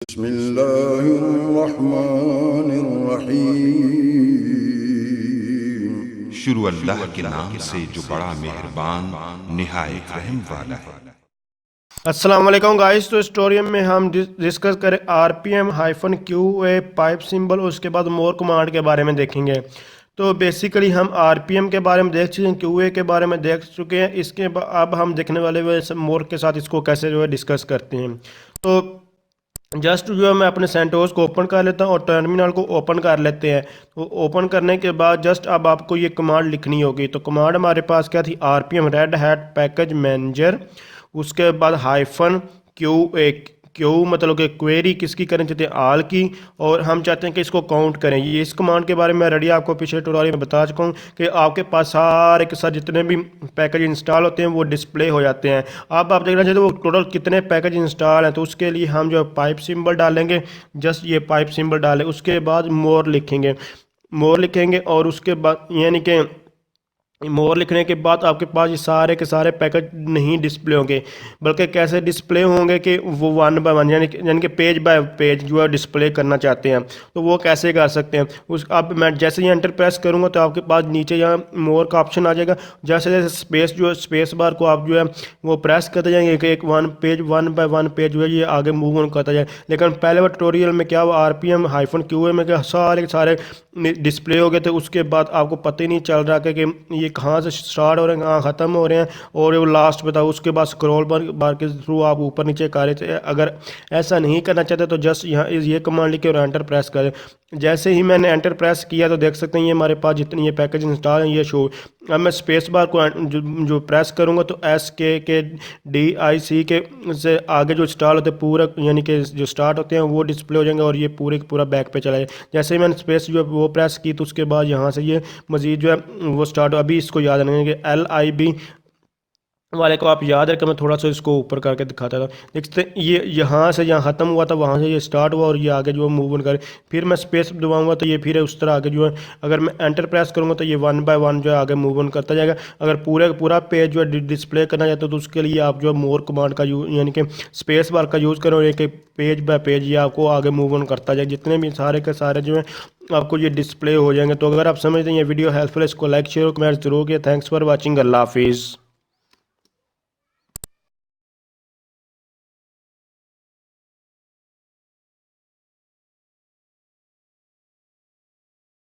बिस्मिल्लाहिर्रहमानिर्रहीम। शुरू अल्लाह के नाम से जो बड़ा मेहरबान निहायत रहम वाला है। अस्सलाम वालेकुम गाइस। तो स्टोरी में हम डिस्कस करें RPM hyphen Q A pipe symbol, उसके बाद मोर कमांड के बारे में देखेंगे। तो बेसिकली हम आरपीएम के बारे में देख चुके हैं, क्यूए के बारे में देख चुके हैं। अब हम देखने वाले मोर के साथ इसको कैसे जो है डिस्कस करते हैं। तो जस्ट जो है मैं अपने सेंटोस को ओपन कर लेता हूँ और टर्मिनल को ओपन कर लेते हैं। तो ओपन करने के बाद जस्ट अब आपको ये कमांड लिखनी होगी। तो कमांड हमारे पास क्या थी, RPM red hat package manager, उसके बाद हाइफन क्यू मतलब कि क्वेरी किसकी करनी चाहते हैं, आल की, और हम चाहते हैं कि इसको काउंट करें। ये इस कमांड के बारे में मैं रेडी आपको पिछले ट्यूटोरियल में बता चुका हूँ कि आपके पास सारे के साथ जितने भी पैकेज इंस्टॉल होते हैं वो डिस्प्ले हो जाते हैं। अब आप देखना चाहते हो वो टोटल कितने पैकेज इंस्टॉल हैं। तो उसके लिए हम जो पाइप सिंबल डालेंगे, जस्ट ये पाइप सिंबल डालें, उसके बाद मोर लिखेंगे और उसके बाद यानी कि मोर लिखने के बाद आपके पास ये सारे के सारे पैकेज नहीं डिस्प्ले होंगे, बल्कि कैसे डिस्प्ले होंगे कि वो वन बाय वन यानी कि पेज बाय पेज जो है डिस्प्ले करना चाहते हैं। तो वो कैसे कर सकते हैं उस, अब मैं जैसे ही एंटर प्रेस करूँगा तो आपके पास नीचे यहाँ मोर का ऑप्शन आ जाएगा। जैसे जैसे स्पेस बार को आप जो है वो प्रेस करते जाएंगे कि एक वन बाय वन पेज जो है ये आगे मूव ऑन करता जाए। लेकिन पहले वो ट्यूटोरियल में क्या हुआ, आरपीएम हाइफन क्यूए में क्या सारे के सारे डिस्प्ले हो गए थे। उसके बाद आपको पता ही नहीं चल रहा कि ये कहाँ से स्टार्ट हो रहे हैं, कहाँ ख़त्म हो रहे हैं, और वो लास्ट बताओ। उसके बाद स्क्रॉल बार के थ्रू आप ऊपर नीचे कर रहे थे। अगर ऐसा नहीं करना चाहते तो जस्ट यहाँ ये कमांड लिखे और एंटर प्रेस करें। जैसे ही मैंने एंटर प्रेस किया तो देख सकते हैं ये हमारे पास जितनी ये पैकेज इंस्टॉल हैं ये शो। अब मैं स्पेस बार को जो प्रेस करूँगा तो SKDIC के से आगे जो इंस्टॉल होते हैं पूरा यानी कि जो स्टार्ट होते हैं वो डिस्प्ले हो जाएंगे और ये पूरा बैक पे चला जाए। जैसे ही मैंने स्पेस जो है वो प्रेस की तो उसके बाद यहाँ से ये मज़ीद जो है वो स्टार्ट। अभी इसको याद रखेंगे LIB वाले को आप याद रखें। मैं थोड़ा सा इसको ऊपर करके दिखाता था, देखते ये यहाँ से यहाँ ख़त्म हुआ था, वहाँ से ये स्टार्ट हुआ और ये आगे जो है मूव ऑन करे। फिर मैं स्पेस दबाऊंगा तो ये फिर उस तरह आगे जो है, अगर मैं एंटर प्रेस करूँगा तो ये वन बाय वन जो है आगे मूव ऑन करता जाएगा। अगर पूरा पेज जो है डिस्प्ले करना चाहते हो तो उसके लिए आप जो है मोर कमांड का यूज यानी कि स्पेस बार का यूज़ करो, एक पेज बाय पेज ये आपको आगे मूव ऑन करता जाए। जितने भी सारे के सारे जो है आपको ये डिस्प्ले हो जाएंगे। तो अगर आप समझते हैं ये वीडियो हेल्पफुल है, इसको लाइक शेयर कमेंट जरूर किया। Thanks for watching. अल्लाह हाफिज़।